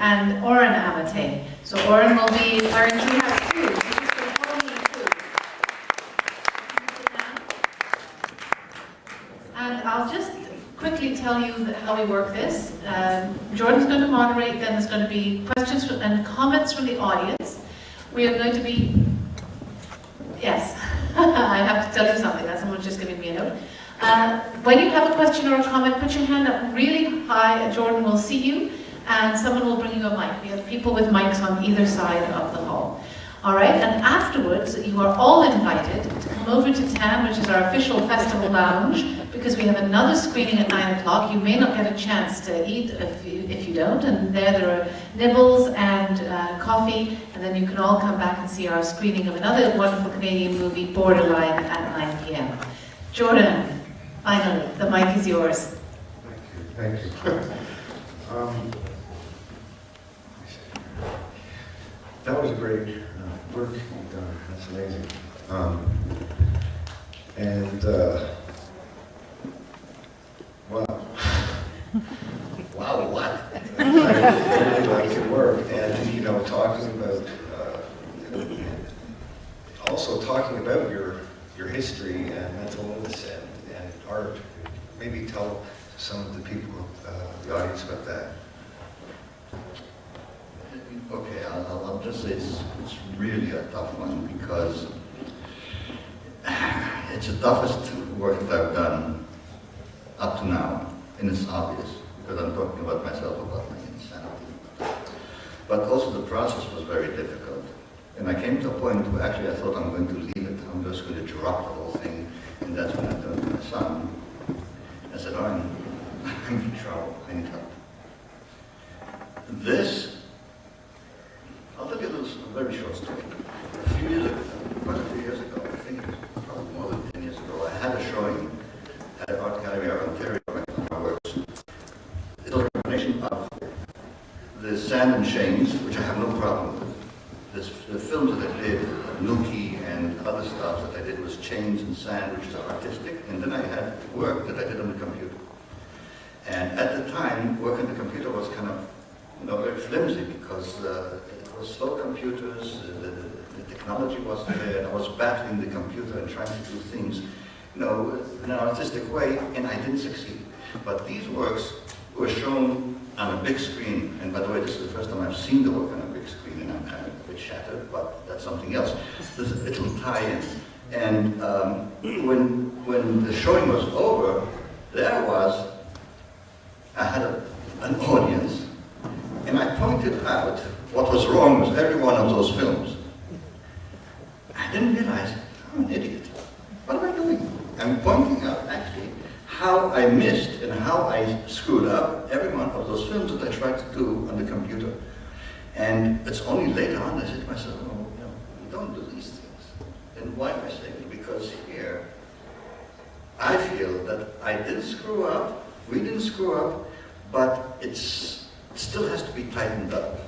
and Oren Amate. So Oren will be wearing two hats too. So he's going to follow me too. And I'll just quickly tell you how we work this. Jordan's going to moderate, then there's going to be questions and comments from the audience. We are going to be, yes, I have to tell you something, someone's just giving me a note. When you have a question or a comment, put your hand up really high and Jordan will see you and someone will bring you a mic. We have people with mics on either side of the hall. All right, and afterwards, you are all invited to come over to TAM, which is our official festival lounge, because we have another screening at 9 o'clock. You may not get a chance to eat if you don't, and there are nibbles and coffee, and then you can all come back and see our screening of another wonderful Canadian movie, Borderline, at 9 p.m. Jordan, finally, the mic is yours. Thank you. That was great work you've done. That's amazing. Wow. Wow, what? I really like your work. And, you know, talking about, also talking about your history and mental illness and art. Maybe tell some of the people, the audience about that. Okay, I'll just say it's really a tough one because it's the toughest work that I've done up to now, and it's obvious because I'm talking about myself, about my insanity. But also the process was very difficult, and I came to a point where actually I thought I'm going to leave it. I'm just going to drop the whole thing, and that's when I turned to my son. I said, "Oh, I'm in trouble. I need help." I'll tell you a very short story. A few years ago, quite a few years ago, I think it was probably more than 10 years ago, I had a showing at the Art Gallery of Ontario of my works. It was a combination of the Sand and Chains, which I have no problem with. The films that I did, Nuki and other stuff that I did was Chains and Sand, which is artistic, and then I had work that I did on the computer. And at the time, work on the computer was kind of, very flimsy because it was slow computers, the technology wasn't there, and I was battling the computer and trying to do things, in an artistic way, and I didn't succeed. But these works were shown on a big screen, and by the way, this is the first time I've seen the work on a big screen, and I'm kind of a bit shattered, but that's something else. There's a little tie-in. And when the showing was over, I had an audience, and I pointed out what was wrong with every one of those films. I didn't realize I'm an idiot. What am I doing? I'm pointing out actually how I missed and how I screwed up every one of those films that I tried to do on the computer. And it's only later on I said to myself, you don't do these things. And why am I saying it? Because here, I feel that I didn't screw up, we didn't screw up, but it still has to be tightened up.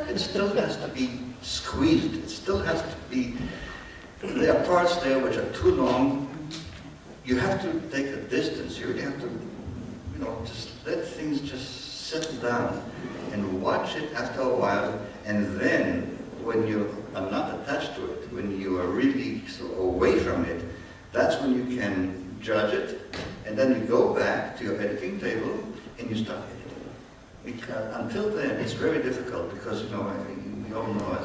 It still has to be squeezed. It still has to be, there are parts there which are too long. You have to take a distance. You really have to, just let things just settle down and watch it after a while. And then when you are not attached to it, when you are really sort of away from it, that's when you can judge it. And then you go back to your editing table and you start editing. Because until then, it's very difficult because, we all know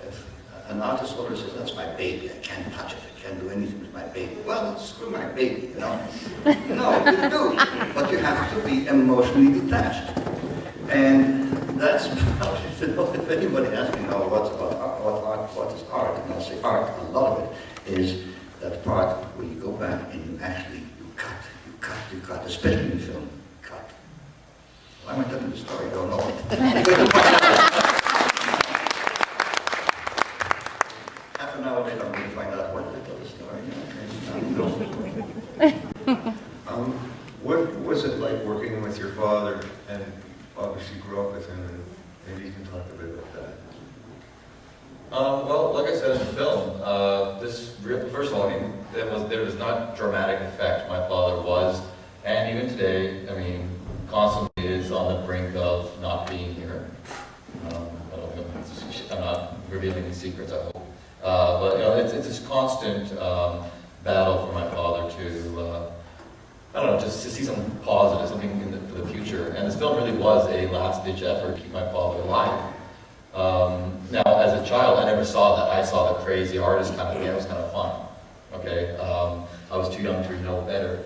if an artist always says, that's my baby, I can't touch it, I can't do anything with my baby. Well, screw my baby, No, you do. But you have to be emotionally detached. And that's about it. If anybody asks me, what is art? And I'll say art, a lot of it is that part where you go back and you cut, especially in film. Why am I telling the story? I don't know. Half an hour later, I'm going to find out what I tell the story. What was it like working with your father, and obviously grew up with him, and maybe you can talk a bit about that. Well, like I said in the film, first of all, there was not dramatic effect. My father was, and even today, constantly is on the brink of not being here. secrets, I hope. But it's this constant battle for my father to, I don't know, just to see something positive, something for the future. And this film really was a last-ditch effort to keep my father alive. Now, as a child, I never saw that. I saw the crazy artist kind of thing. It was kind of fun. Okay, I was too young to know better.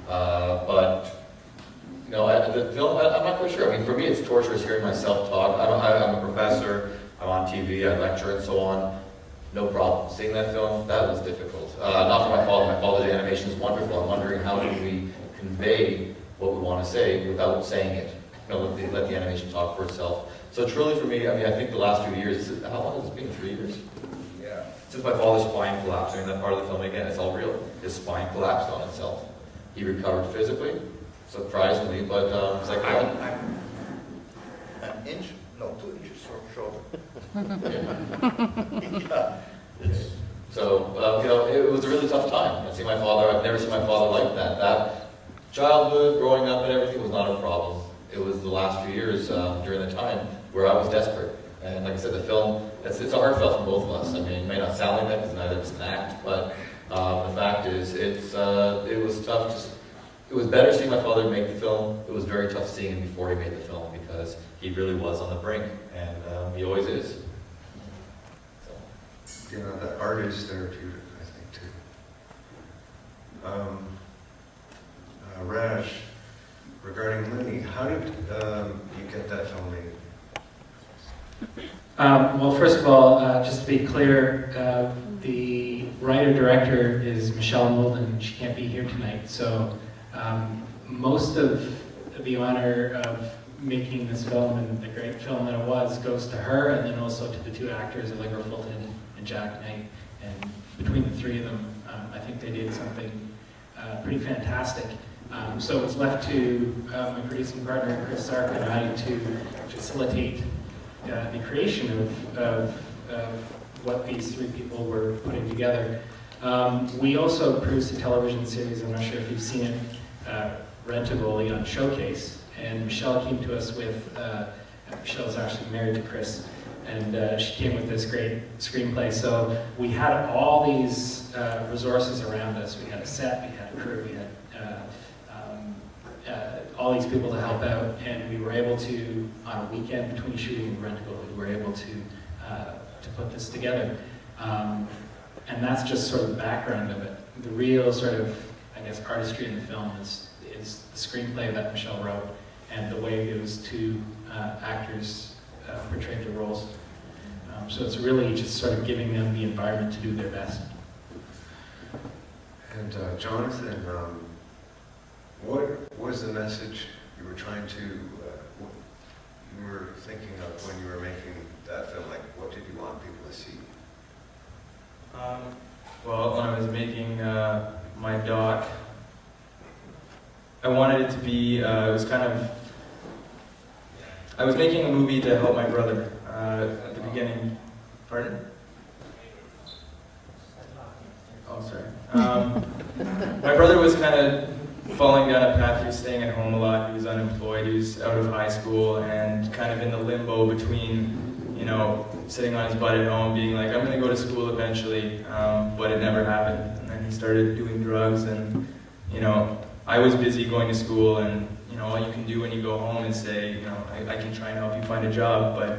But the film, I'm not quite sure. I mean, for me, it's torturous hearing myself talk. I'm a professor. I'm on TV. I lecture and so on. No problem. Seeing that film, that was difficult. Not for my father. My father's animation is wonderful. I'm wondering how do we convey what we want to say without saying it. Let the animation talk for itself. So truly for me, I mean, I think the last few years, how long has it been? 3 years? Yeah. Since my father's spine collapsed, I mean, that part of the film, again, it's all real. His spine collapsed on itself. He recovered physically, surprisingly, but it's like... I'm an inch, no, 2 inches short. Yeah. So, it was a really tough time. I see my father, I've never seen my father like that. That childhood, growing up and everything was not a problem. It was the last few years during the time where I was desperate. And like I said, the film, it's a heartfelt from both of us. I mean, it may not sound like that because neither of us can act, but the fact is, it was tough. It was better seeing my father make the film. It was very tough seeing him before he made the film because he really was on the brink, and he always is. So. The art is therapeutic, I think, too. Raj, regarding Looney, how did you get that film made? Well, first of all, just to be clear, the writer-director is Michelle Molden. She can't be here tonight, so most of the honor of making this film and the great film that it was goes to her, and then also to the two actors, Allegra Fulton and Jack Knight. And between the three of them, I think they did something pretty fantastic. So it's left to my producing partner, Chris Sark, and I to facilitate the creation of what these three people were putting together. We also produced a television series, I'm not sure if you've seen it, Rendezvous on Showcase, and Michelle came to us with, Michelle's actually married to Chris, and she came with this great screenplay. So we had all these resources around us. We had a set, we had a crew, we had all these people to help out, and we were able to, on a weekend between shooting and Rendezvous, we were able to put this together. And that's just sort of the background of it. The real sort of, I guess, artistry in the film is the screenplay that Michelle wrote and the way those two actors portrayed their roles. So it's really just sort of giving them the environment to do their best. And Jonathan, what was the message you were trying to, you were thinking of when you were making that film? Like, what did you want people to see? Well, when I was making my doc, I wanted it to be, it was kind of, I was making a movie to help my brother at the beginning. Pardon? Oh, sorry. My brother was kind of falling down a path. He was staying at home a lot. He was unemployed. He was out of high school and kind of in the limbo between, you know, sitting on his butt at home being like, I'm going to go to school eventually, but it never happened. And then he started doing drugs, and, you know, I was busy going to school, and, you know, all you can do when you go home is say, you know, I can try and help you find a job, but,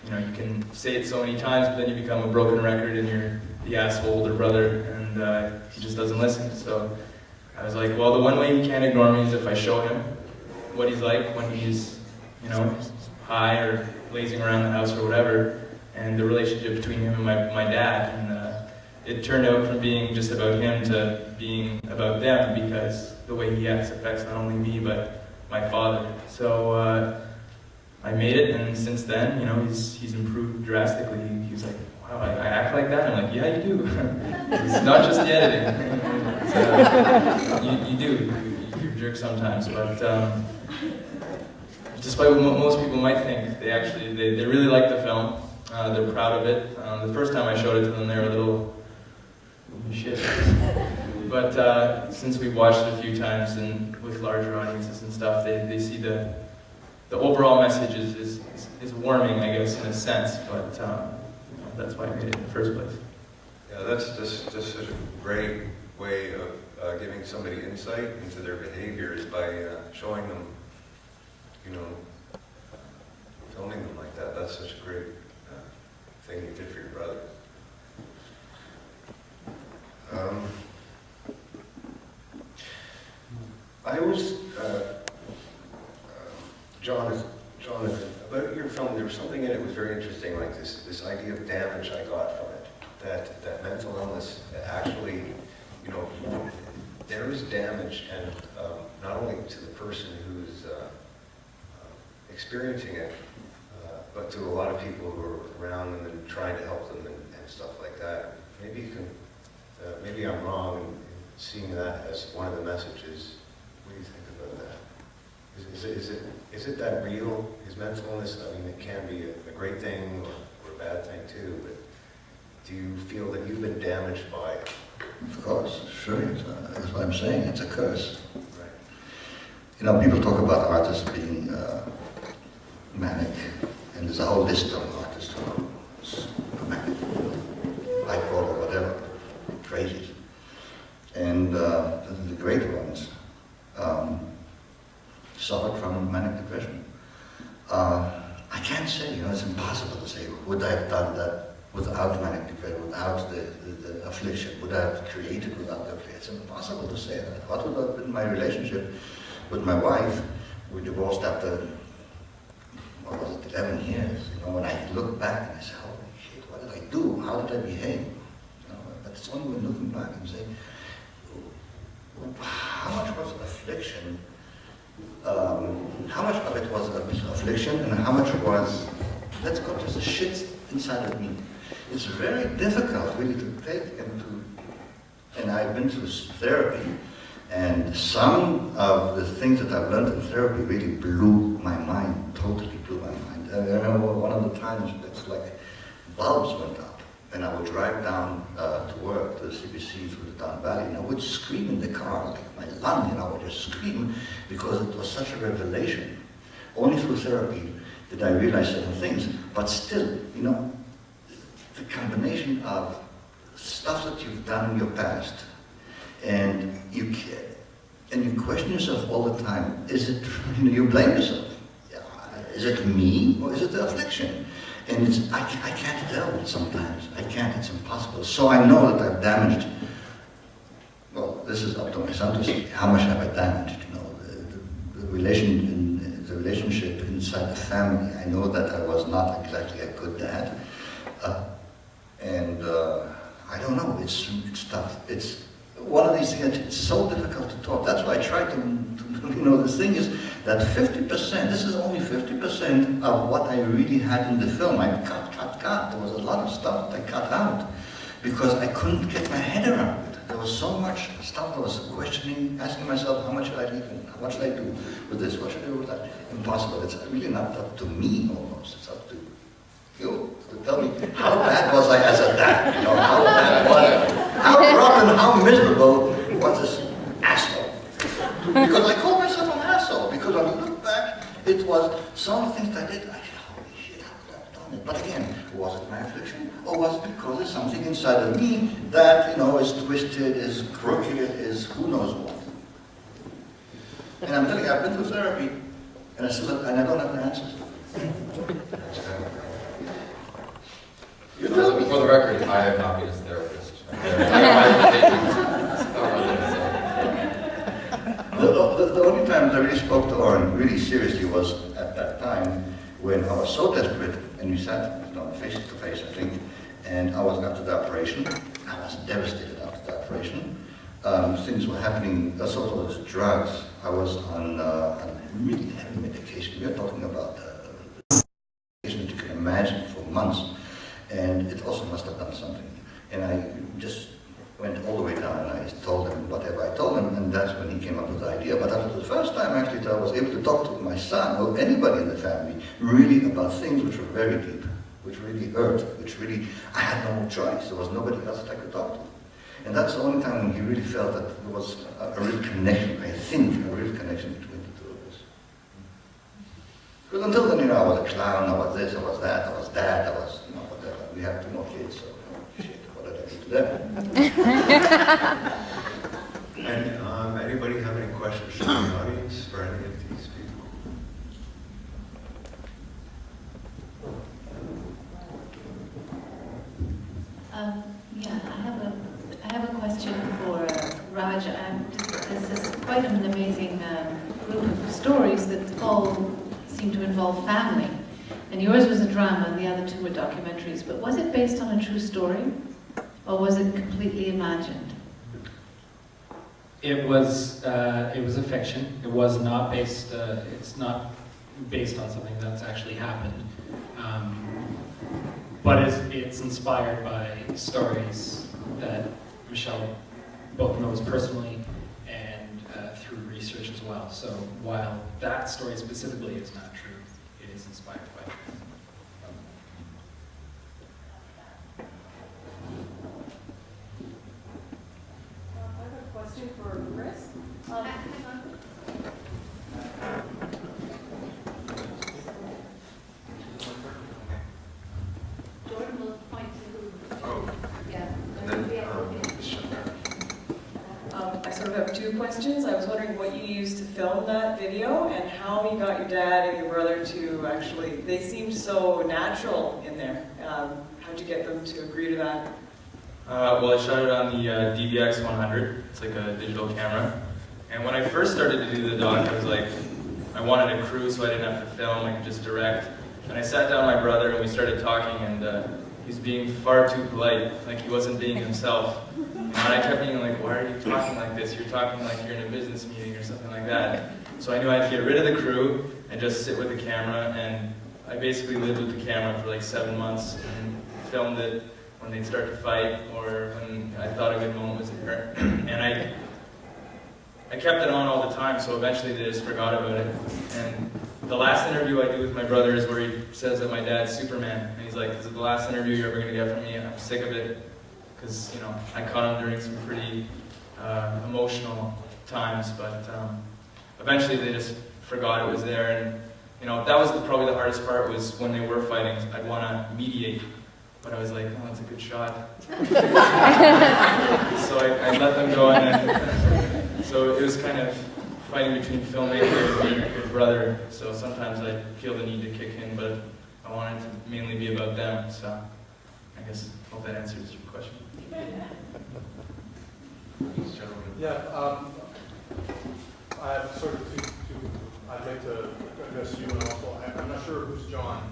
you know, you can say it so many times, but then you become a broken record and you're the asshole older brother, and he just doesn't listen. So I was like, well, the one way he can't ignore me is if I show him what he's like when he's, you know, high or lazing around the house or whatever, and the relationship between him and my dad. And it turned out from being just about him to being about them, because the way he acts affects not only me, but my father. So I made it, and since then, you know, he's improved drastically. He's like, wow, I act like that? I'm like, yeah, you do. It's not just the editing. You do. You're a jerk sometimes, but despite what most people might think, they really like the film. They're proud of it. The first time I showed it to them, they were a little shit. But since we've watched it a few times and with larger audiences and stuff, they see the overall message is warming, I guess, in a sense. But that's why I made it in the first place. Yeah, that's just such a great way of giving somebody insight into their behaviors by showing them, you know, filming them like that. That's such a great thing you did for your brother. I was, Jonathan, about your film, there was something in it that was very interesting, like this idea of damage I got from it. That mental illness actually, you know, there is damage, and not only to the person who's experiencing it, but to a lot of people who are around them and trying to help them and stuff like that. Maybe you can, maybe I'm wrong in seeing that as one of the messages. What do you think about that? Is it that real, his mental illness? I mean, it can be a great thing or a bad thing too, but do you feel that you've been damaged by it? Of course, sure. That's what I'm saying. It's a curse. Right. You know, people talk about artists being manic, and there's a whole list of artists who are manic, bipolar, whatever, crazies. And the great ones suffered from manic depression. I can't say, you know, it's impossible to say, would I have done that without manic depression, without the affliction? Would I have created without the affliction? It's impossible to say that. What would have been my relationship with my wife? We divorced after, what was it, 11 years. You know, when I look back and I say, holy shit, what did I do? How did I behave? You know, but it's only when looking back and saying, how much was affliction? How much of it was affliction, and how much was, let's go to the shit inside of me? It's very difficult, really, to take and I've been to therapy, and some of the things that I've learned in therapy really blew my mind, totally blew my mind. I remember one of the times it's like bulbs went up, and I would drive down to work, to the CBC through the Down Valley, and I would scream in the car, like my lung, you know, I would just scream, because it was such a revelation. Only through therapy did I realize certain things, but still, you know, the combination of stuff that you've done in your past, and you question yourself all the time, is it, you know, you blame yourself. Is it me, or is it the affliction? And it's, I can't tell sometimes. I can't, it's impossible. So I know that I've damaged, well, this is up to my son to say, how much have I damaged, you know, the relationship inside the family. I know that I was not exactly a good dad. I don't know, it's tough. It's one of these things, it's so difficult to talk. That's why I try to you know, the thing is that 50%, this is only 50% of what I really had in the film. I cut. There was a lot of stuff that I cut out because I couldn't get my head around it. There was so much stuff I was questioning, asking myself, how much should I leave in? What should I do with this? What should I do with that? Impossible. It's really not up to me almost. It's up to you to tell me how bad was I as a dad? You know, how bad was I? How rotten, how miserable was this asshole? Because I call myself an asshole, because when I look back, it was some things I did, I said, holy shit, how could I have done it? But again, was it my affliction, or was it because there's something inside of me that, you know, is twisted, is crooked, is who knows what? And I'm telling you, I've been through therapy, and I don't have the answers. For the record, I have not been his therapist. The only time I really spoke to Oren really seriously was at that time when I was so desperate, and we sat, you know, face to face, I think, and I was after the operation. I was devastated after the operation. Things were happening, sort of those drugs. I was on really heavy medication. We are talking about medication that you can imagine for months. And it also must have done something. And I just went all the way down and I told him whatever I told him, and that's when he came up with the idea. But after the first time actually that I was able to talk to my son or anybody in the family really about things which were very deep, which really hurt, which really, I had no choice. There was nobody else that I could talk to. And that's the only time when he really felt that there was a real connection, I think, a real connection between the two of us. Because until then, you know, I was a clown, I was this, I was that, I was dad, I was, you know, whatever. we have 2 more kids, so shit, what did I do to them? And anybody have any questions from the audience for any of these people? Yeah, I have a question for Raj. This is quite an amazing group of stories that all seem to involve family. And yours was a drama, and the other 2 were documentaries. But was it based on a true story, or was it completely imagined? It was a fiction. It was not based. It's not based on something that's actually happened. But it's inspired by stories that Michelle both knows personally and through research as well. So while that story specifically is not true, it is inspired by truth. I have a question for Chris. Jordan will point to Oh, yeah. and then, I sort of have 2 questions. I was wondering what you used to film that video and how you got your dad and your brother to actually, they seemed so natural in there. How'd you get them to agree to that? Well, I shot it on the DVX 100. It's like a digital camera. And when I first started to do the doc, I was like, I wanted a crew so I didn't have to film, I could just direct. And I sat down with my brother and we started talking, and he's being far too polite, like he wasn't being himself. And I kept being like, why are you talking like this? You're talking like you're in a business meeting or something like that. So I knew I had to get rid of the crew and just sit with the camera, and I basically lived with the camera for like 7 months and filmed it when they'd start to fight or when I thought a good moment was there. And I kept it on all the time, so eventually they just forgot about it. And the last interview I do with my brother is where he says that my dad's Superman. And he's like, this is the last interview you're ever going to get from me. I'm sick of it. Because, you know, I caught him during some pretty emotional times, but eventually they just forgot it was there. And, you know, that was probably the hardest part, was when they were fighting. I'd want to mediate, but I was like, oh, that's a good shot. So I let them go, and so it was kind of fighting between filmmaker and a good brother. So sometimes I feel the need to kick in, but I want it to mainly be about them. So I guess, hope that answers your question. Yeah, I have sort of I'd like to address you, and also, I'm not sure who's John.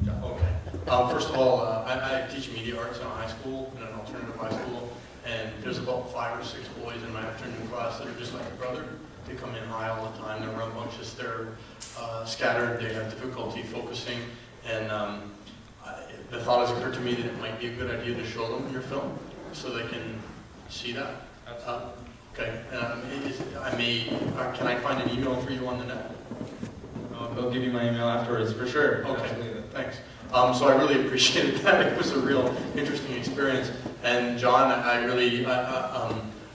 Okay. First of all, I teach media arts in a high school, in an alternative high school, and there's about 5 or 6 boys in my afternoon class that are just like a brother. They come in high all the time, they're rambunctious, they're scattered, they have difficulty focusing, and the thought has occurred to me that it might be a good idea to show them your film so they can see that. Okay. Can I find an email for you on the net? I'll give you my email afterwards, for sure. Okay, Absolutely. thanks. So I really appreciated that. It was a real interesting experience. And John, I really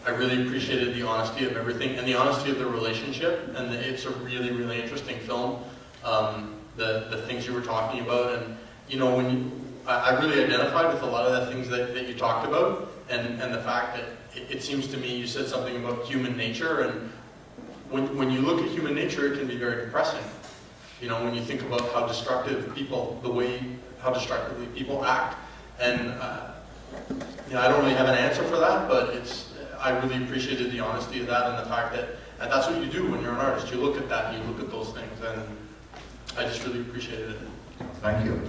appreciated the honesty of everything and the honesty of the relationship. And it's a really, really interesting film. The things you were talking about, and you know, I really identified with a lot of the things that you talked about, and the fact that it seems to me you said something about human nature, and when you look at human nature, it can be very depressing. You know, when you think about how destructive people, how destructively people act, and you know, I don't really have an answer for that, but I really appreciated the honesty of that and the fact that that's what you do when you're an artist. You look at that and you look at those things, and I just really appreciated it. Thank you.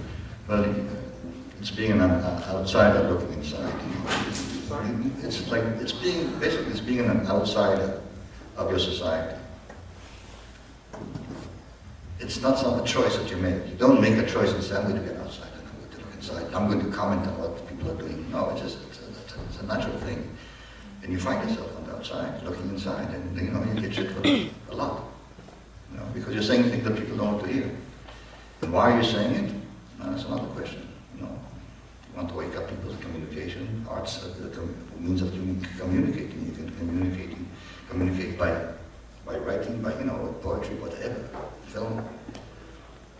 Well, it's being an outsider looking inside. Sorry? It's being an outsider of your society. It's not a choice that you make. You don't make a choice and say, I'm going to get outside, and I'm going to look inside. I'm going to comment on what people are doing. No, it's a natural thing. And you find yourself on the outside, looking inside, and you know, you get shit for a lot. You know, because you're saying things that people don't want to hear. And why are you saying it? That's another question. You know, you want to wake up people's communication. Art's a means of communicating. You can communicate by writing, by poetry, whatever, film.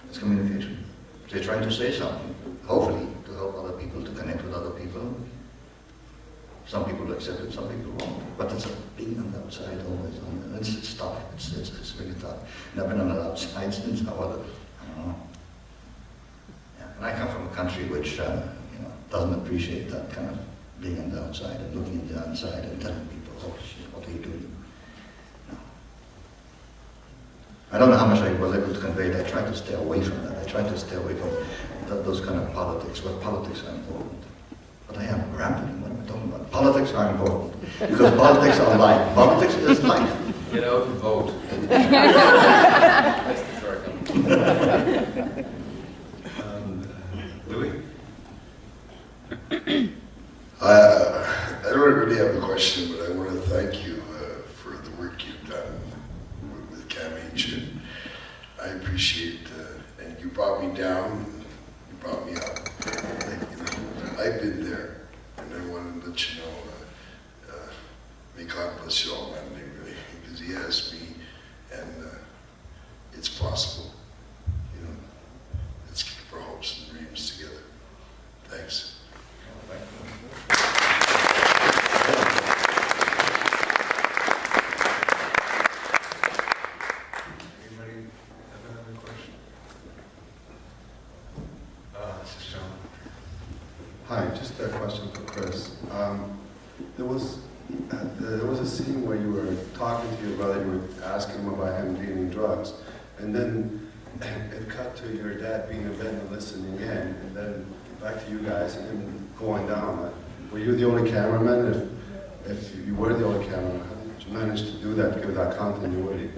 It's communication. they're trying to say something, hopefully, to help other people, to connect with other people. Some people accept it, some people won't. But it's being on the outside always. It's tough. It's really tough. And I've been on the outside since I don't know. Yeah. And I come from a country which doesn't appreciate that kind of being on the outside and looking at the outside and telling people, oh shit, what are you doing? No. I don't know how much I was able to convey it. I tried to stay away from that. I tried to stay away from those kind of politics. Well, politics are important. But I am rambling. What am I talking about? Politics are important. Because politics are life. Politics is life. Get out and vote. That's the story. Louis? I don't really have a question, but I want to thank you for the work you've done with CAMH. And I appreciate, and you brought me down, you brought me up. I've been there, and I wanted to let you know, may God bless you all, man, really, because He has me, and it's possible. Let's keep our hopes and dreams together. Thanks. Anybody have another question? This is John. Hi, just a question for Chris. There was a scene where you were talking to your brother, you were asking him about him dealing drugs, and then it cut to your dad being in bed and listening in, and then back to you guys and him going down. Were you the only cameraman? If you were the only cameraman, how did you manage to do that, give that continuity?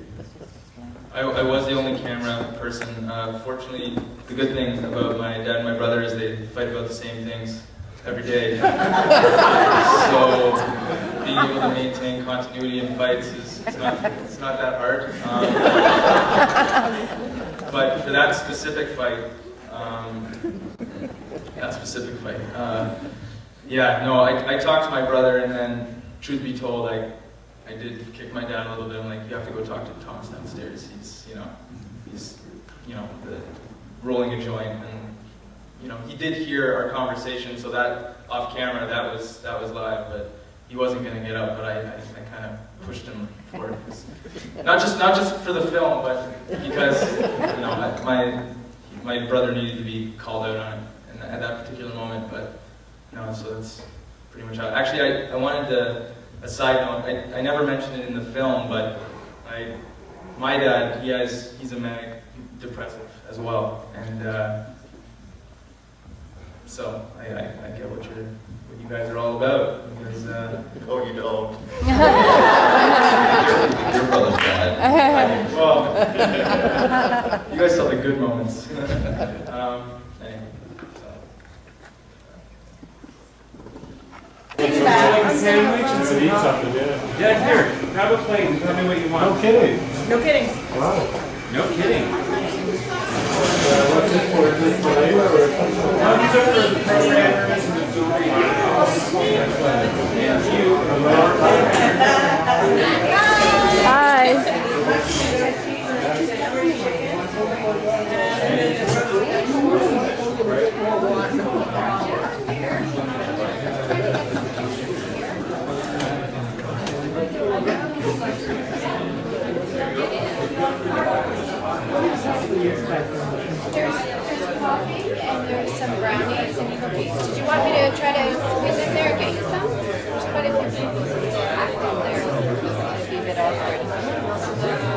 I was the only camera person. Fortunately, the good thing about my dad and my brother is they fight about the same things every day. So being able to maintain continuity in fights it's not that hard. But for that specific fight, I talked to my brother, and then, truth be told, I did kick my dad a little bit. I'm like, you have to go talk to Thomas downstairs. He's rolling a joint, and he did hear our conversation. So that off camera, that was live, but he wasn't going to get up. But I kind of pushed him for it, not just for the film, but because my brother needed to be called out on it at that particular moment. But no, so that's pretty much how. Actually, I wanted to. A side note, I never mentioned it in the film, but my dad, he's a manic depressive as well, and so I get what you guys are all about, because Oh, you don't. Your brother's bad. well, you guys saw the good moments. Anyway, Sandwich and some eat something, yeah, here, grab a plate and tell me what you want. No kidding. No kidding. Wow. No kidding. What's this for? Is this for labor or something? No, these are for the programmers and the jewelry. Thank you. Hi. There's coffee and there's some brownies and cookies. Did you want me to try to squeeze in there and get you some? But if it's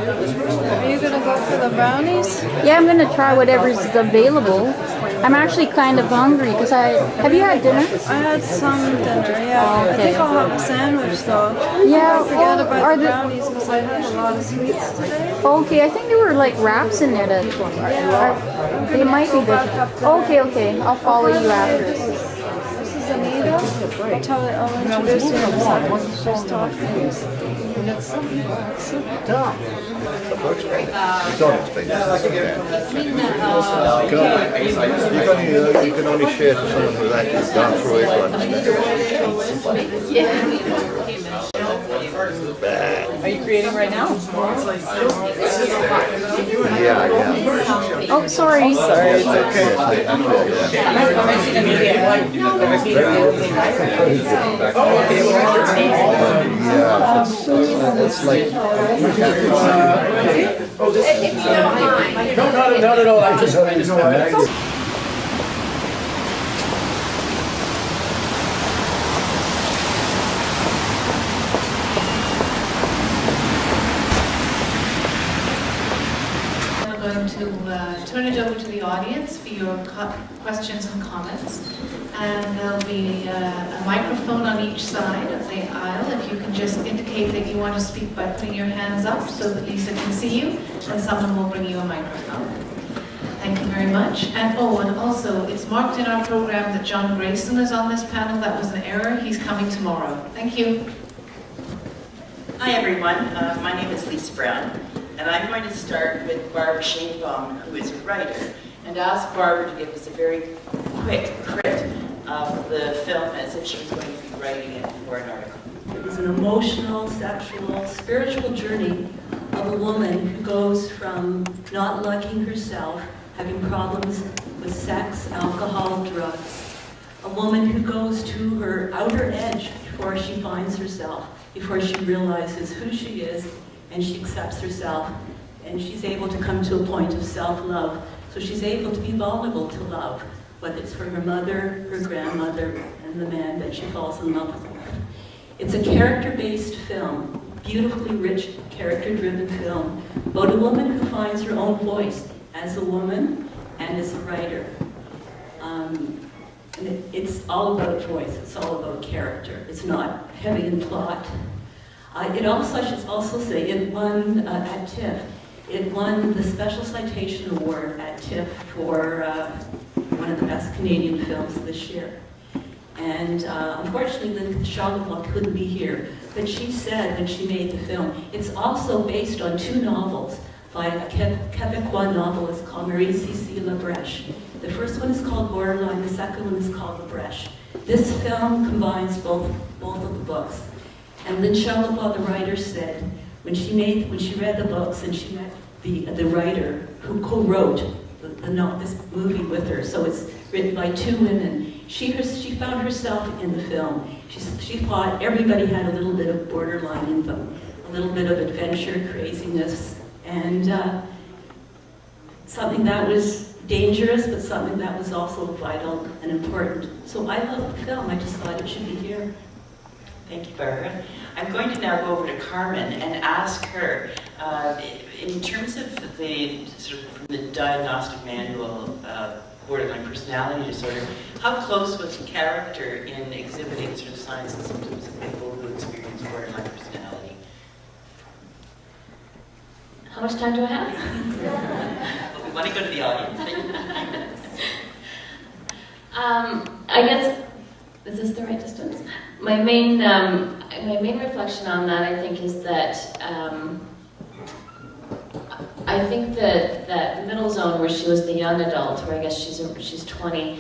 Are you gonna go for the brownies? Yeah, I'm gonna try whatever's available. I'm actually kind of hungry because have you had dinner? I had some dinner, yeah. Oh, okay. I think I'll have a sandwich though. Yeah, I forget are about the the- brownies because I had a lot of sweets today. Okay, I think there were like wraps in there that they might be good. Okay, I'll follow you after. This is Anita. I'll introduce you in a second. She's talking. Don't explain this. You can only share to someone who's actually gone through it to understand. Bad. Are you creating right now? Yeah, I am. Oh, sorry. Sorry, it's okay. It's like, No, not at all. I just I'm going to turn it over to the audience for your questions and comments. And there'll be a microphone on each side of the aisle. If you can just indicate that you want to speak by putting your hands up so that Lisa can see you, and someone will bring you a microphone. Thank you very much. And also, it's marked in our program that John Grayson is on this panel. That was an error. He's coming tomorrow. Thank you. Hi everyone, my name is Lisa Brown, and I'm going to start with Barbara Shanebaum, who is a writer, and ask Barbara to give us a very quick crit of the film as if she was going to be writing it for an article. It was an emotional, sexual, spiritual journey of a woman who goes from not liking herself, having problems with sex, alcohol, drugs. A woman who goes to her outer edge before she finds herself, before she realizes who she is and she accepts herself, and she's able to come to a point of self-love. So she's able to be vulnerable to love, whether it's for her mother, her grandmother, and the man that she falls in love with. It's a character-based film, beautifully rich, character-driven film, about a woman who finds her own voice as a woman and as a writer. It's all about voice, it's all about character. It's not heavy in plot. It also, I should also say, it won at TIFF. It won the Special Citation Award at TIFF for one of the best Canadian films this year. And unfortunately, Charlotte couldn't be here, but she said when she made the film, it's also based on two novels by a Quebecois novelist called Marie-Cécile Labrèche. The first one is called Borderline, the second one is called Labrèche. This film combines both of the books. And Lynn Charlebois, the writer, said when she read the books and she met the writer who co-wrote this movie with her, so it's written by two women, she found herself in the film. She thought everybody had a little bit of borderline in them, a little bit of adventure, craziness, and something that was dangerous, but something that was also vital and important. So I love the film. I just thought it should be here. Thank you, Barbara. I'm going to now go over to Carmen and ask her, in terms of the sort of the diagnostic manual borderline personality disorder, how close was the character in exhibiting sort of signs and symptoms of people who experience borderline personality? How much time do I have? Well, we want to go to the audience. I guess, is this the right distance? My main reflection on that, I think, is that I think that middle zone where she was the young adult, where I guess she's 20,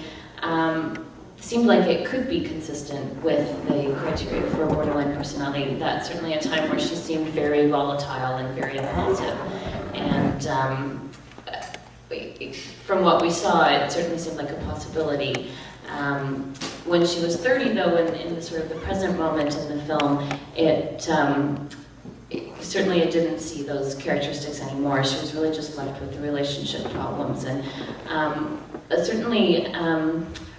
seemed like it could be consistent with the criteria for borderline personality. That's certainly a time where she seemed very volatile and very impulsive. And from what we saw, it certainly seemed like a possibility. When she was 30, though, in the sort of the present moment in the film, certainly it didn't see those characteristics anymore. She was really just left with the relationship problems, and certainly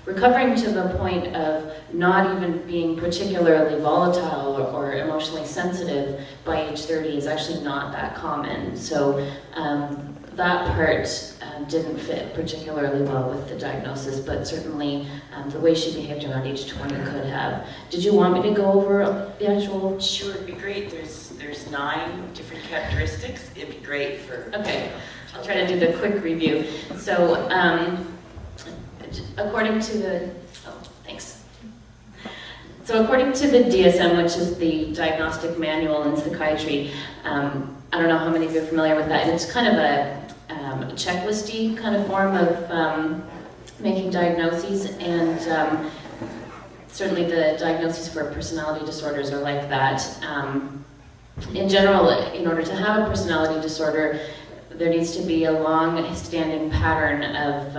recovering to the point of not even being particularly volatile or emotionally sensitive by age 30 is actually not that common. So that part didn't fit particularly well with the diagnosis, but certainly the way she behaved around age 20 could have. Did you want me to go over the actual? Sure, it'd be great. There's 9 different characteristics. It'd be great for... Okay, I'll try to do the quick review. So, according to the... Oh, thanks. So according to the DSM, which is the Diagnostic Manual in Psychiatry, I don't know how many of you are familiar with that, and it's kind of a checklisty kind of form of making diagnoses, and certainly the diagnoses for personality disorders are like that. in general, in order to have a personality disorder, there needs to be a long-standing pattern of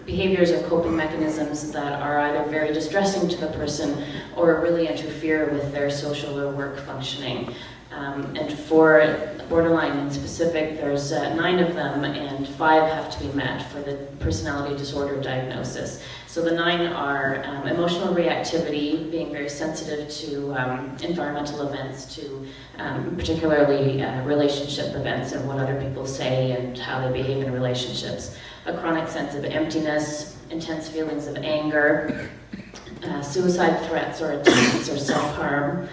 behaviors or coping mechanisms that are either very distressing to the person or really interfere with their social or work functioning. And for borderline in specific, there's 9 of them, and 5 have to be met for the personality disorder diagnosis. So the 9 are emotional reactivity, being very sensitive to environmental events, to particularly relationship events and what other people say and how they behave in relationships. A chronic sense of emptiness, intense feelings of anger, suicide threats or attempts or self-harm,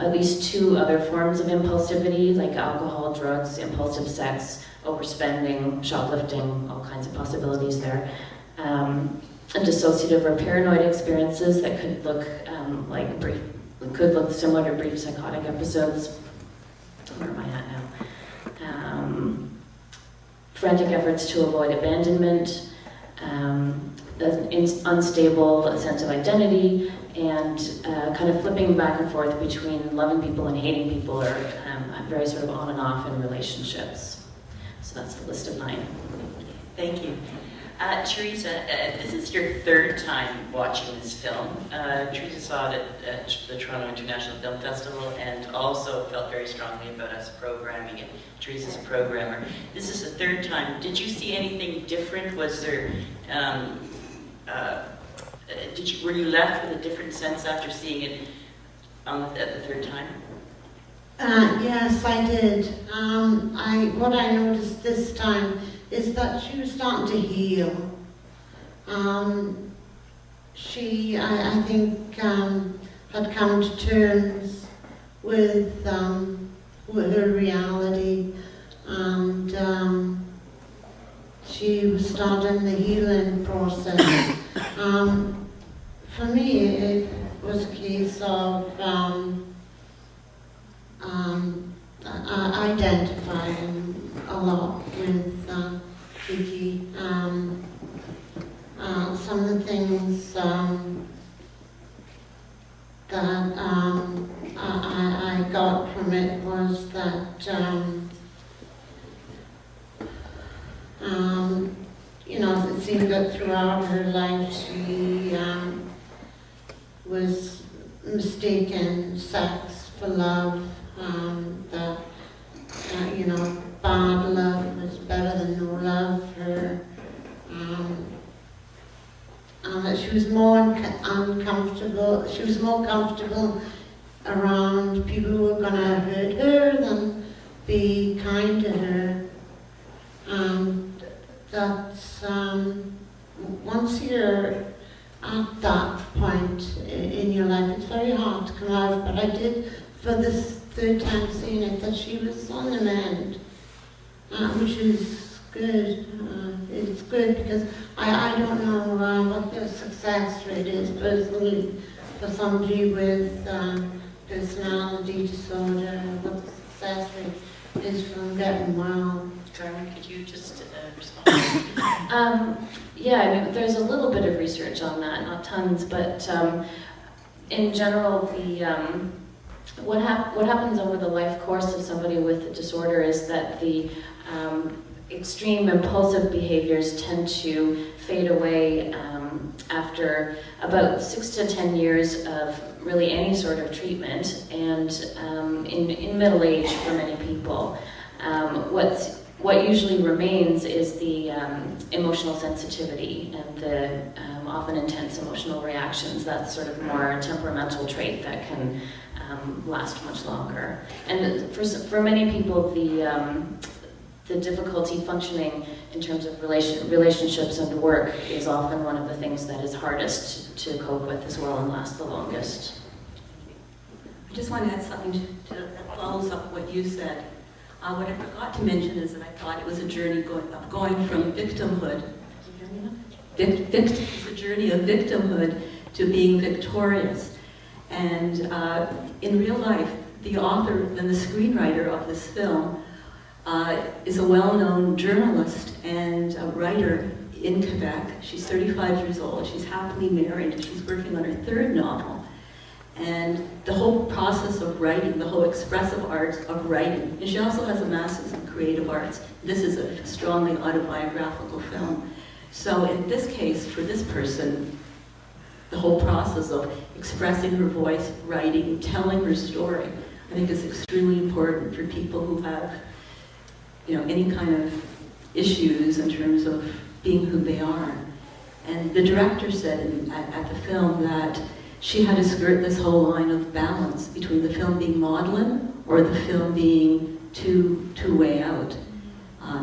at least 2 other forms of impulsivity like alcohol, drugs, impulsive sex, overspending, shoplifting, all kinds of possibilities there. And dissociative or paranoid experiences that could look similar to brief psychotic episodes. Where am I at now? Frantic efforts to avoid abandonment, an unstable sense of identity, and kind of flipping back and forth between loving people and hating people, or very sort of on and off in relationships. So that's the list of 9. Thank you. Teresa, this is your 3rd time watching this film. Teresa saw it at the Toronto International Film Festival and also felt very strongly about us programming it. Teresa's a programmer. This is the 3rd time. Did you see anything different? Was there, were you left with a different sense after seeing it at the 3rd time? Yes, I did. What I noticed this time is that she was starting to heal. She, I think, had come to terms with her reality, and she was starting the healing process. For me, it was a case of identifying a lot with Vicky. Some of the things that I got from it was that it seemed that throughout her life she was mistaking sex for love. That bad love was better than no love. That she was more uncomfortable. She was more comfortable around people who were going to hurt her than be kind to her. And that's once you're at that point in your life, it's very hard to come out. But I did, for this 3rd time seeing it, that she was on the mend, which is good. It's good because I don't know what the success rate is personally for somebody with personality disorder, what the success rate is from getting well. Carmen, could you just respond? Yeah, I mean, there's a little bit of research on that, not tons, but in general, what happens over the life course of somebody with a disorder is that the extreme impulsive behaviors tend to fade away after about 6 to 10 years of really any sort of treatment, and in middle age for many people. What usually remains is the emotional sensitivity and the often intense emotional reactions. That's sort of more temperamental trait that can last much longer. And for many people, the difficulty functioning in terms of relationships and work is often one of the things that is hardest to cope with as well and last the longest. I just want to add something that follows up what you said. What I forgot to mention is that I thought it was a journey going from victimhood. It's a journey of victimhood to being victorious. And in real life, the author and the screenwriter of this film is a well-known journalist and a writer in Quebec. She's 35 years old. She's happily married. She's working on her 3rd novel. And the whole process of writing, the whole expressive arts of writing. And she also has a master's in creative arts. This is a strongly autobiographical film. So in this case, for this person, the whole process of expressing her voice, writing, telling her story, I think is extremely important for people who have, any kind of issues in terms of being who they are. And the director said at the film that she had to skirt this whole line of balance between the film being maudlin or the film being too way out,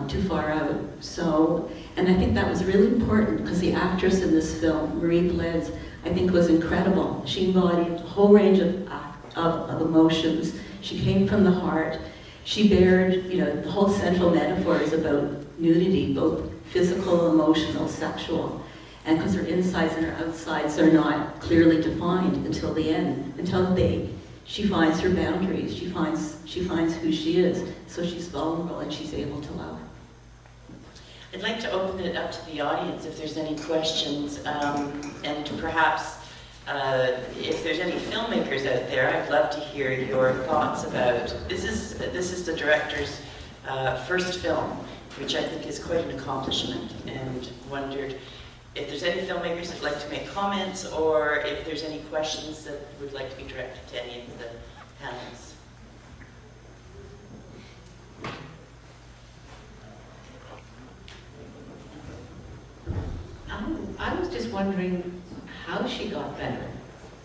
too far out. So, and I think that was really important because the actress in this film, Marie Blez, I think was incredible. She embodied a whole range of emotions. She came from the heart. She bared, the whole central metaphor is about nudity, both physical, emotional, sexual. And because her insides and her outsides are not clearly defined until the end, until she finds her boundaries, she finds who she is, so she's vulnerable and she's able to love. I'd like to open it up to the audience if there's any questions, and perhaps if there's any filmmakers out there, I'd love to hear your thoughts about, this is the director's first film, which I think is quite an accomplishment, and wondered if there's any filmmakers that'd like to make comments, or if there's any questions that would like to be directed to any of the panelists. I was just wondering how she got better,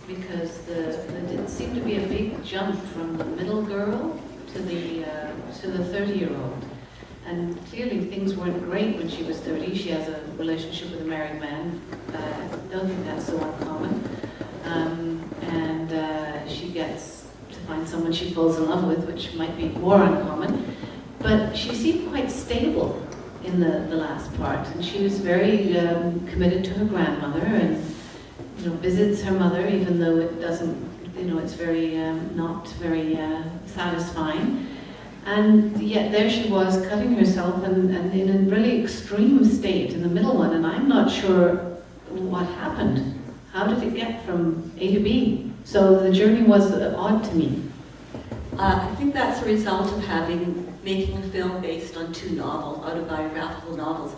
because there didn't seem to be a big jump from the middle girl to the 30-year-old. And clearly things weren't great when she was 30. She has a relationship with a married man. I don't think that's so uncommon. And she gets to find someone she falls in love with, which might be more uncommon. But she seemed quite stable in the last part. And she was very committed to her grandmother and visits her mother, even though it doesn't, it's very not very satisfying. And yet there she was, cutting herself and in a really extreme state in the middle one, and I'm not sure what happened. How did it get from A to B? So the journey was odd to me. I think that's a result of making a film based on two novels, autobiographical novels.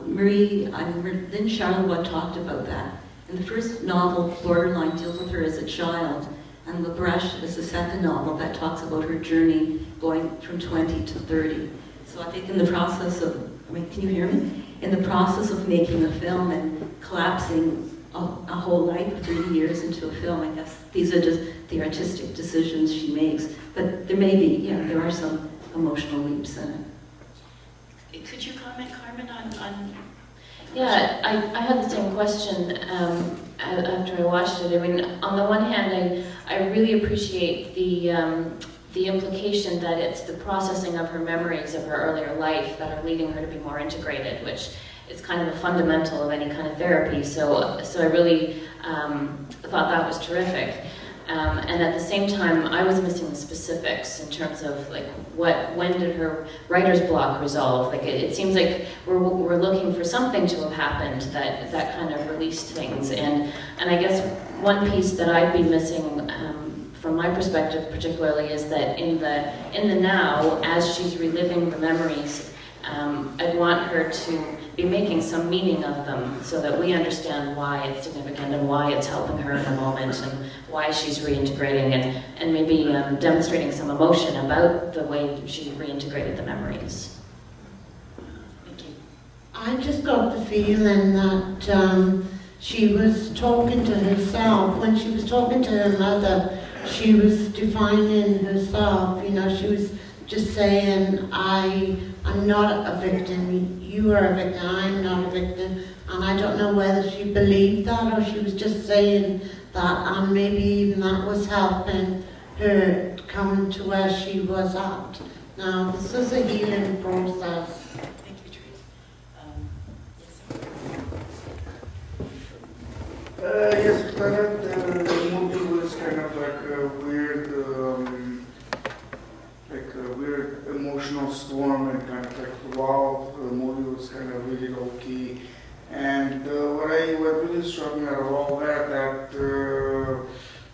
Lynn Charlebois talked about that. In the first novel, Borderline deals with her as a child, and La Brèche is the second novel that talks about her journey going from 20 to 30. So I think in the process of, can you hear me? In the process of making a film and collapsing a whole life of 30 years into a film, I guess these are just the artistic decisions she makes. But there may be, there are some emotional leaps in it. Could you comment, Carmen, on Yeah, I had the same question after I watched it. I mean, on the one hand, I really appreciate the implication that it's the processing of her memories of her earlier life that are leading her to be more integrated, which is kind of the fundamental of any kind of therapy. So I really thought that was terrific. And at the same time, I was missing the specifics in terms of like when did her writer's block resolve? Like it seems like we're looking for something to have happened that kind of released things. And I guess one piece that I'd be missing from my perspective particularly is that in the now, as she's reliving the memories, I'd want her to be making some meaning of them so that we understand why it's significant and why it's helping her in a moment and why she's reintegrating and maybe demonstrating some emotion about the way she reintegrated the memories. Thank you. I just got the feeling that she was talking to herself. When she was talking to her mother, she was defining herself. She was just saying, I'm not a victim, you are a victim, I'm not a victim. And I don't know whether she believed that or she was just saying that, and maybe even that was helping her come to where she was at. Now, this is a healing process. Thank you, Therese. Yes, the movie was kind of like a weird emotional storm, and kind of like throughout the movie was kind of really low key. And what really struck me out of all that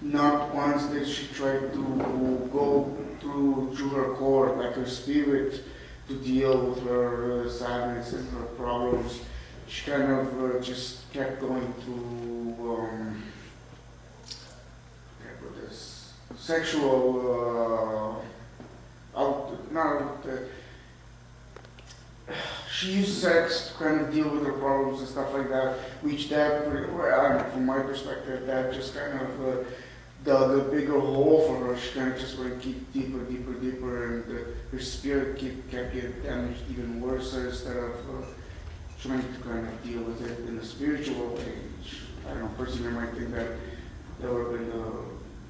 not once ones that she tried to go through her core, like her spirit, to deal with her sadness and her problems. She kind of just kept going through this sexual she used sex to kind of deal with her problems and stuff like that, which that, from my perspective, that just kind of dug a bigger hole for her. She kind of just went deeper, and her spirit kept getting damaged even worse instead of trying to kind of deal with it in a spiritual way. Which, I don't know, personally I might think that would have been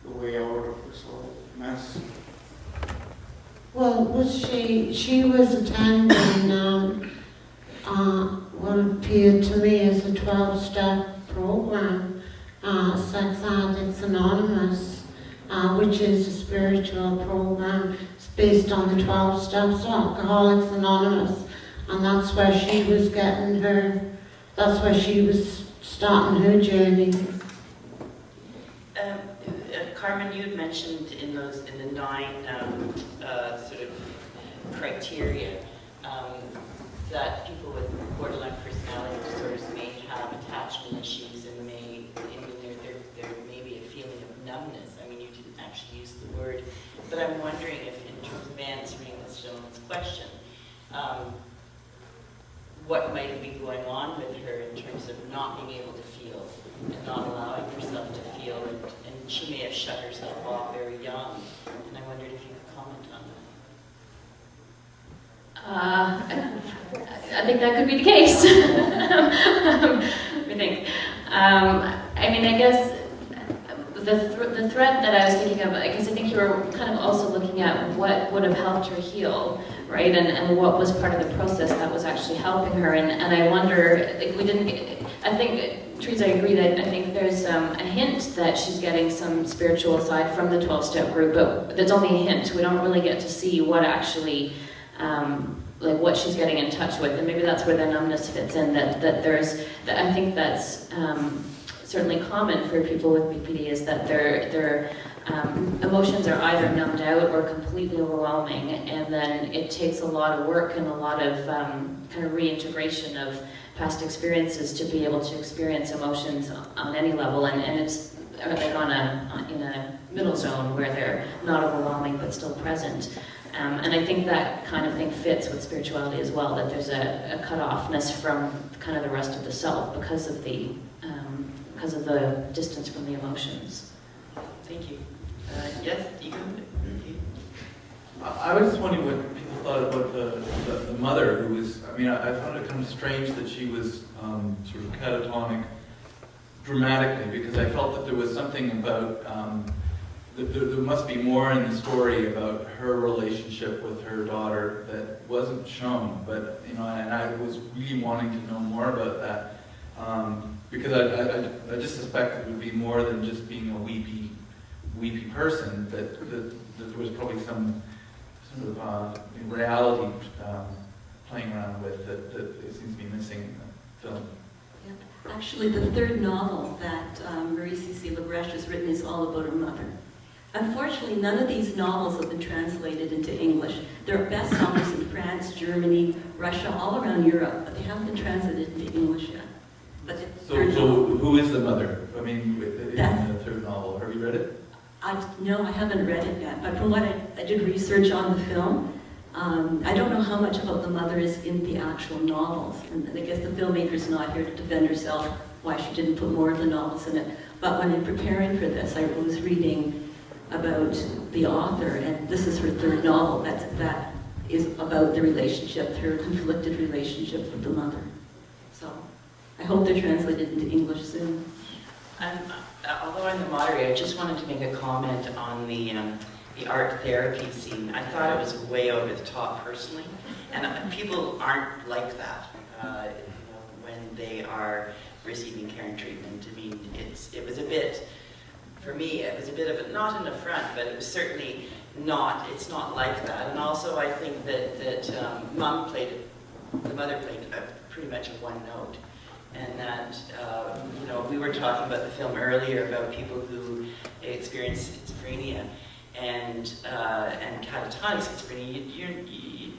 the way out of this whole mess. Well, she was attending what appeared to me as a 12-step program, Sex Addicts Anonymous, which is a spiritual program. It's based on the 12 steps of Alcoholics Anonymous, and that's where she was that's where she was starting her journey. Carmen, you had mentioned in the 9 sort of criteria that people with borderline personality disorders may have attachment issues and there may be a feeling of numbness. I mean, you didn't actually use the word, but I'm wondering if, in terms of answering this gentleman's question, what might be going on with her in terms of not being able to feel and not allowing herself to feel, and she may have shut herself off very young, and I wondered if you could comment on that. I think that could be the case. Let me think. I mean, I guess the thread that I was thinking of, because I think you were kind of also looking at what would have helped her heal, right? And what was part of the process that was actually helping her. And I wonder, like, we didn't get, I think, Teresa, I agree that I think there's a hint that she's getting some spiritual side from the 12-step group, but that's only a hint. We don't really get to see what actually, like what she's getting in touch with. And maybe that's where the numbness fits in, that I think that's certainly common for people with BPD, is that their emotions are either numbed out or completely overwhelming, and then it takes a lot of work and a lot of kind of reintegration of past experiences to be able to experience emotions on any level, and it's like in a middle zone where they're not overwhelming but still present. And I think that kind of thing fits with spirituality as well, that there's a cut-offness from kind of the rest of the self because of the distance from the emotions. Thank you. Yes, you go. I was just wondering what people thought about the mother who was, I mean, I found it kind of strange that she was sort of catatonic dramatically, because I felt that there was something about, there must be more in the story about her relationship with her daughter that wasn't shown, but, you know, and I was really wanting to know more about that, because I just suspect it would be more than just being a weepy person, that there was probably some sort of reality playing around with that it seems to be missing in the film. Yeah. Actually, the third novel that Marie-Cécile Lebrecht has written is all about her mother. Unfortunately, none of these novels have been translated into English. There are bestsellers in France, Germany, Russia, all around Europe, but they haven't been translated into English yet. But so who is the mother? I mean, in the third novel, have you read it? No, I haven't read it yet, but from what I did research on the film, I don't know how much about the mother is in the actual novels, and I guess the filmmaker's not here to defend herself why she didn't put more of the novels in it. But when in preparing for this, I was reading about the author, and this is her third novel that is about the relationship, her conflicted relationship with the mother. So I hope they're translated into English soon. Although I'm the moderator, I just wanted to make a comment on the art therapy scene. I thought it was way over the top personally, and people aren't like that when they are receiving care and treatment. I mean, it was a bit, for me, it was a bit of a, not an affront, but it was certainly not, it's not like that. And also I think that the mother played pretty much a one note. And that, we were talking about the film earlier about people who experience schizophrenia schizophrenia and catatonic schizophrenia,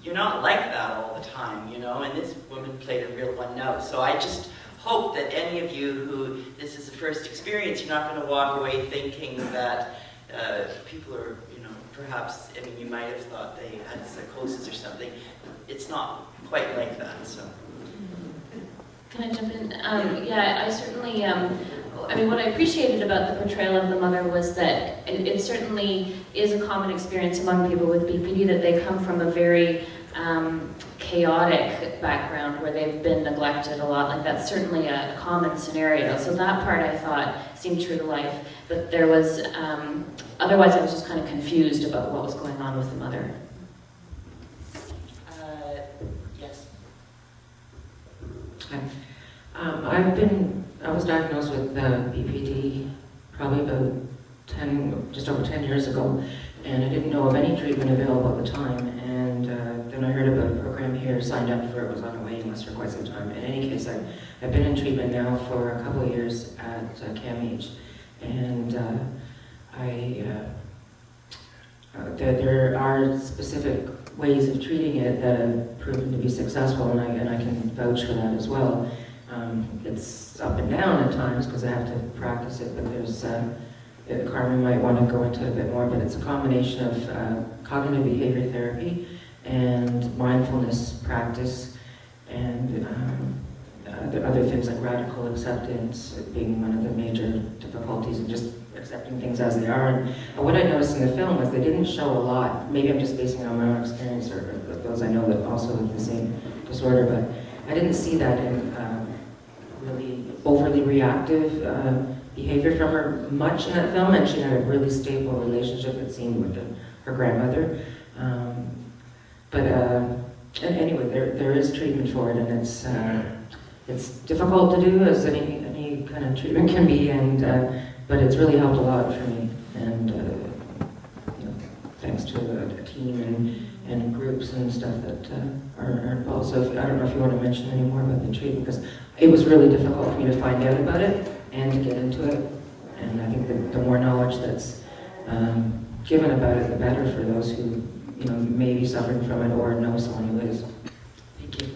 you're not like that all the time, you know, and this woman played a real one note. So I just hope that any of you who this is the first experience, you're not going to walk away thinking that people are, you know, perhaps, I mean, you might have thought they had psychosis or something. It's not quite like that, so. Can I jump in? Yeah, I certainly, I mean, what I appreciated about the portrayal of the mother was that it certainly is a common experience among people with BPD, that they come from a very chaotic background where they've been neglected a lot. Like, that's certainly a common scenario. So that part I thought seemed true to life. But there was, otherwise I was just kind of confused about what was going on with the mother. Yes. I was diagnosed with BPD probably about just over 10 years ago, and I didn't know of any treatment available at the time, and then I heard about a program here, signed up for it, was on a waiting list for quite some time. In any case, I've been in treatment now for a couple of years at CAMH, and there are specific ways of treating it that have proven to be successful, and I can vouch for that as well. It's up and down at times because I have to practice it, but there's, Carmen might want to go into it a bit more, but it's a combination of cognitive behavior therapy and mindfulness practice, and other things like radical acceptance being one of the major difficulties, and just accepting things as they are. And what I noticed in the film was they didn't show a lot. Maybe I'm just basing it on my own experience, or those I know that also have the same disorder, but I didn't see that in really overly reactive behavior from her much in that film, and she had a really stable relationship, it seemed, with her grandmother. Anyway, there is treatment for it, and it's difficult to do, as any kind of treatment can be, but it's really helped a lot for me, and thanks to a team and groups and stuff that are involved. So I don't know if you want to mention any more about the treatment, because it was really difficult for me to find out about it and to get into it, and I think that the more knowledge that's given about it, the better for those who may be suffering from it or know someone who is. Thank you.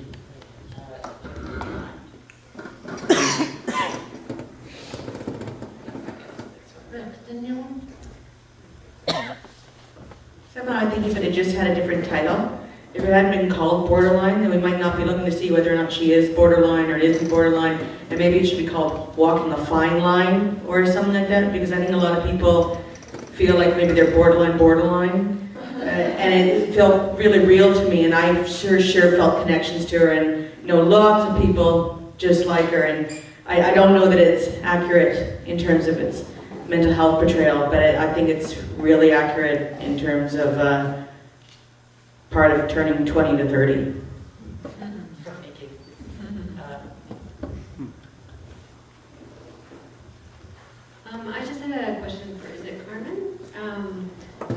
Somehow I think if it had just had a different title, if it hadn't been called Borderline, then we might not be looking to see whether or not she is borderline or isn't borderline, and maybe it should be called Walking the Fine Line or something like that, because I think a lot of people feel like maybe they're borderline, and it felt really real to me, and I sure felt connections to her, and know lots of people just like her, and I don't know that it's accurate in terms of its mental health portrayal, but I think it's really accurate in terms of part of turning 20 to 30. Thank you. I just had a question for, is it Carmen?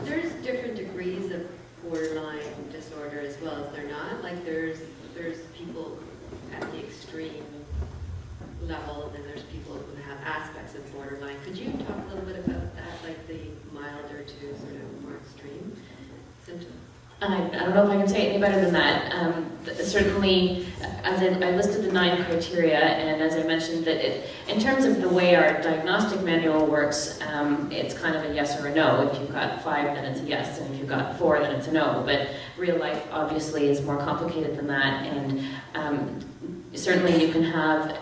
There's different degrees of borderline disorder as well, as there not? Like there's people at the extreme level, and then there's people who have aspects of borderline. Could you talk a little bit about that, like the milder to sort of more extreme symptoms? I don't know if I can say it any better than that. Certainly, as I listed the 9 criteria, and as I mentioned, that in terms of the way our diagnostic manual works, it's kind of a yes or a no. If you've got 5, then it's a yes, and if you've got 4, then it's a no. But real life, obviously, is more complicated than that, and certainly you can have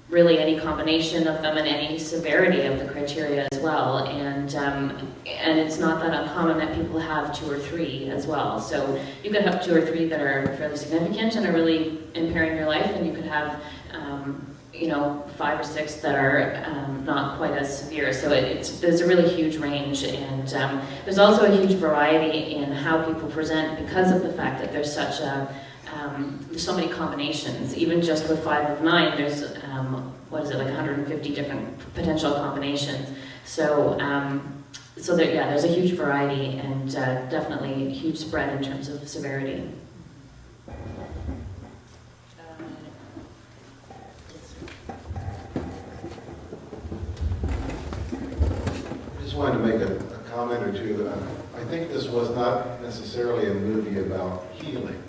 really any combination of them and any severity of the criteria as well, and it's not that uncommon that people have 2 or 3 as well. So you could have 2 or 3 that are fairly significant and are really impairing your life, and you could have 5 or 6 that are not quite as severe. So there's a really huge range, and there's also a huge variety in how people present because of the fact that there's such there's so many combinations. Even just with 5 of 9, there's like 150 different potential combinations. So there's a huge variety, and definitely a huge spread in terms of severity. I just wanted to make a comment or two. I think this was not necessarily a movie about healing.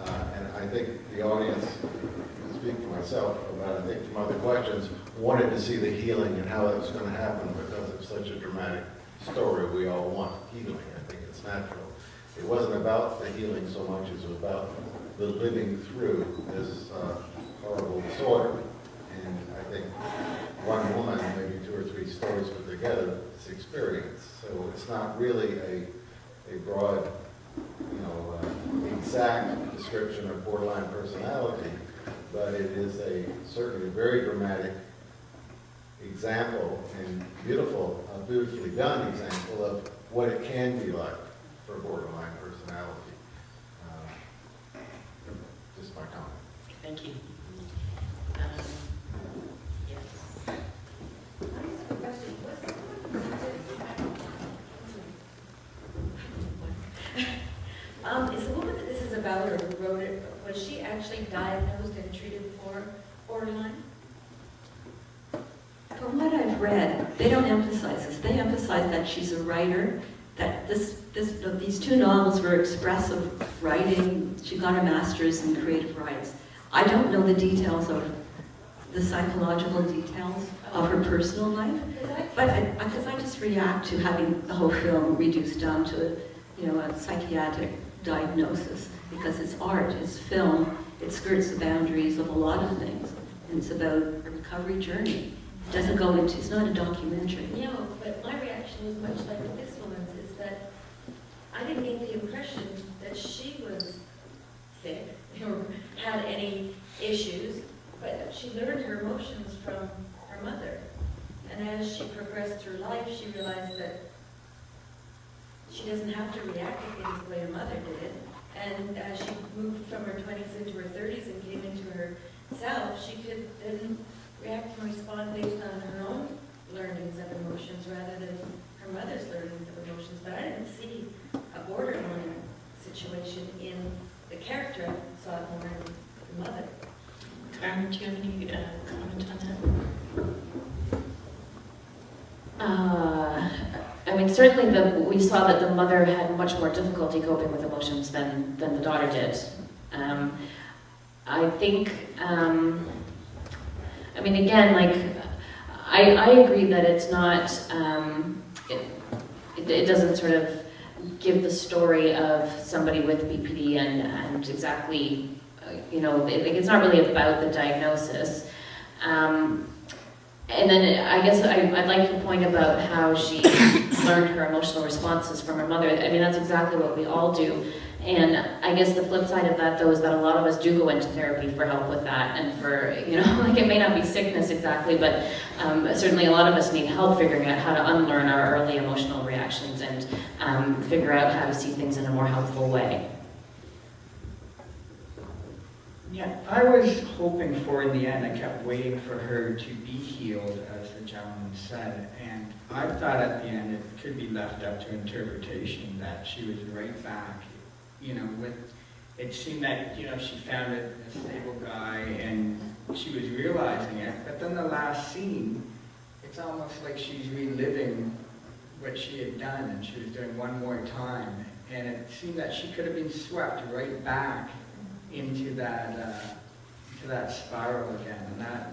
And I think the audience, I speak for myself, but I think from other questions, wanted to see the healing and how that was going to happen because it's such a dramatic story. We all want healing. I think it's natural. It wasn't about the healing so much as it was about the living through this horrible disorder. And I think one woman, maybe 2 or 3 stories put together, this experience. So it's not really a broad, exact description of borderline personality, but it is certainly a very dramatic example and beautifully done example of what it can be like for borderline personality. Just my comment. Thank you. Is the woman that this is about, or who wrote it, was she actually diagnosed and treated for borderline? From what I've read, they don't emphasize this. They emphasize that she's a writer, that these 2 novels were expressive writing. She got a master's in creative rights. I don't know the details of the psychological details of her personal life, but because I just react to having the whole film reduced down to a psychiatric diagnosis, because it's art, it's film, it skirts the boundaries of a lot of things, and it's about a recovery journey. It doesn't go into, it's not a documentary. No, but my reaction was much like this woman's, is that I didn't get the impression that she was sick or had any issues, but she learned her emotions from her mother. And as she progressed through life, she realized that she doesn't have to react to things the way her mother did. And as she moved from her 20s into her 30s and came into herself, she could then react and respond based on her own learnings of emotions rather than her mother's learnings of emotions. But I didn't see a borderline situation in the character. I saw it more in the mother. Carmen, do you have any comment on that? I mean, certainly we saw that the mother had much more difficulty coping with emotions than the daughter did. I think, I mean, again, like, I agree that it's not, it doesn't sort of give the story of somebody with BPD and exactly, it's not really about the diagnosis. And then I guess I'd like your point about how she learned her emotional responses from her mother. I mean, that's exactly what we all do. And I guess the flip side of that, though, is that a lot of us do go into therapy for help with that. And for, like, it may not be sickness exactly, but certainly a lot of us need help figuring out how to unlearn our early emotional reactions and figure out how to see things in a more helpful way. Yeah, I was hoping for, in the end, I kept waiting for her to be healed, as the gentleman said, and I thought at the end it could be left up to interpretation that she was right back, it seemed that, she found a stable guy and she was realizing it, but then the last scene, it's almost like she's reliving what she had done and she was doing one more time, and it seemed that she could have been swept right back into that spiral again, and that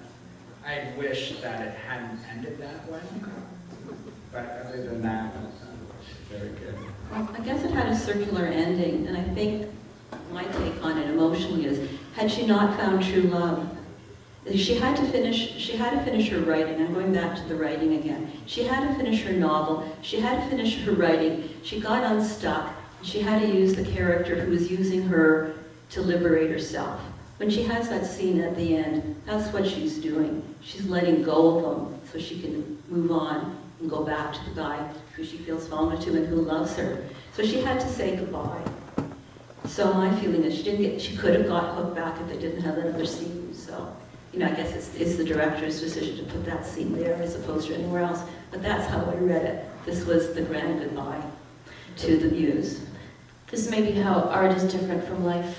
I wish that it hadn't ended that way. But other than that, it's very good. Well, I guess it had a circular ending, and I think my take on it emotionally is, had she not found true love, she had to finish her writing. I'm going back to the writing again. She had to finish her novel. She had to finish her writing. She got unstuck. She had to use the character who was using her to liberate herself. When she has that scene at the end, that's what she's doing. She's letting go of him so she can move on and go back to the guy who she feels fallen to and who loves her. So she had to say goodbye. So my feeling is she could have got hooked back if they didn't have another scene. So, I guess it's the director's decision to put that scene there as opposed to anywhere else. But that's how I read it. This was the grand goodbye to the muse. This may be how art is different from life.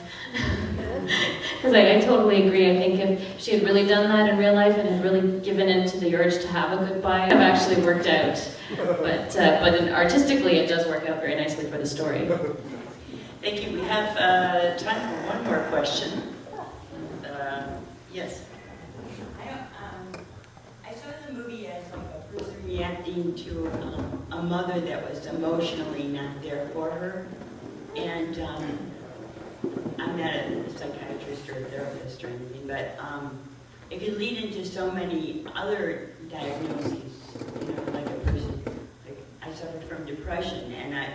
Because I totally agree. I think if she had really done that in real life and had really given in to the urge to have a goodbye, it would have actually worked out. But artistically it does work out very nicely for the story. Thank you. We have time for one more question. Yes. I saw the movie as like a person reacting to a mother that was emotionally not there for her. And I'm not a psychiatrist or a therapist or anything, but it could lead into so many other diagnoses. You know, like a person, like I suffered from depression, and I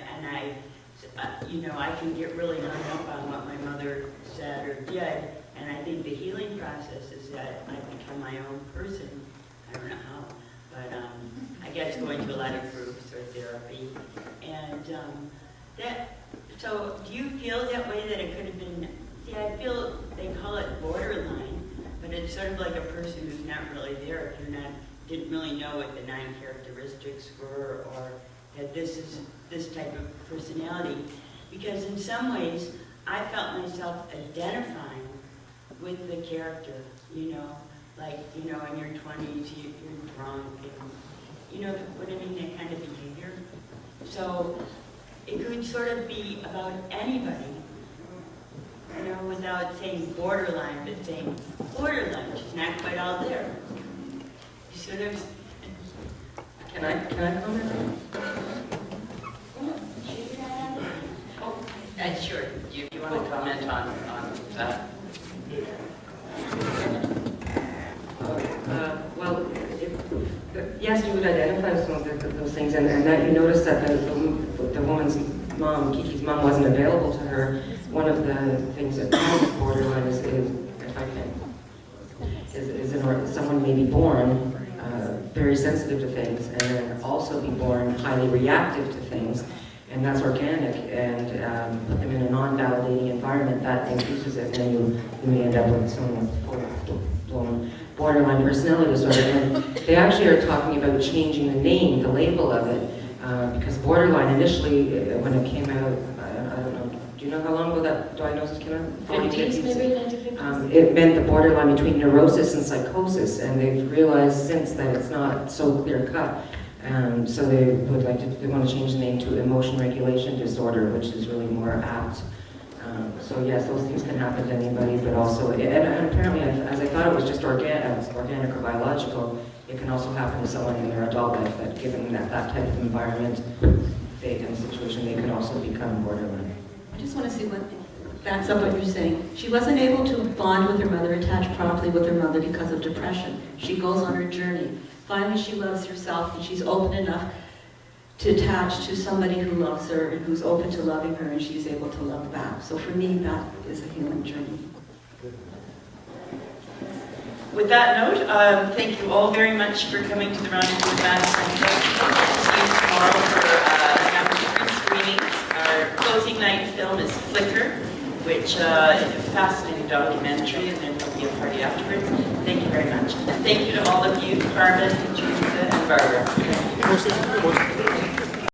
I can get really hung up on what my mother said or did, and I think the healing process is that I become my own person. I don't know how, but I guess going to a lot of groups or therapy, and so do you feel that way, that it could have been, see, I feel they call it borderline, but it's sort of like a person who's not really there, if you're didn't really know what the 9 characteristics were, or that this is this type of personality. Because in some ways, I felt myself identifying with the character, like, in your 20s, you're drunk, and, what I mean, that kind of behavior. So it could sort of be about anybody, without saying borderline, but saying borderline, she's not quite all there. You sort of... Can I comment on that? Sure. You want to comment on that? Well, yes, you would identify with some of those things, and that you noticed that the woman's mom, Kiki's mom, wasn't available to her. One of the things that causes borderline is if I can, someone may be born very sensitive to things, and then also be born highly reactive to things, and that's organic, and put them in a non-validating environment, that increases it, and then you may end up with someone with full-blown borderline personality disorder. And they actually are talking about changing the name, the label of it, because borderline initially, when it came out, I don't know, do you know how long ago that diagnosis came out? 50s, maybe 1950s? It meant the borderline between neurosis and psychosis, and they've realized since that it's not so clear-cut. So they want to change the name to emotion regulation disorder, which is really more apt. So yes, those things can happen to anybody, but also, and apparently, as I thought it was just organic or biological, it can also happen to someone in their adult life, that given that type of environment, in a situation, they can also become borderline. I just want to see what backs up what you're saying. She wasn't able to bond with her mother, attach properly with her mother because of depression. She goes on her journey. Finally, she loves herself, and she's open enough to attach to somebody who loves her and who's open to loving her, and she's able to love back. So for me, that is a healing journey. With that note, thank you all very much for coming to the Rendezvous Festival. See you tomorrow for after 3 screenings. Our closing night film is Flicker, which is a fascinating documentary, and then there'll be a party afterwards. Thank you very much. And thank you to all of you, Carmen, Teresa, and Barbara.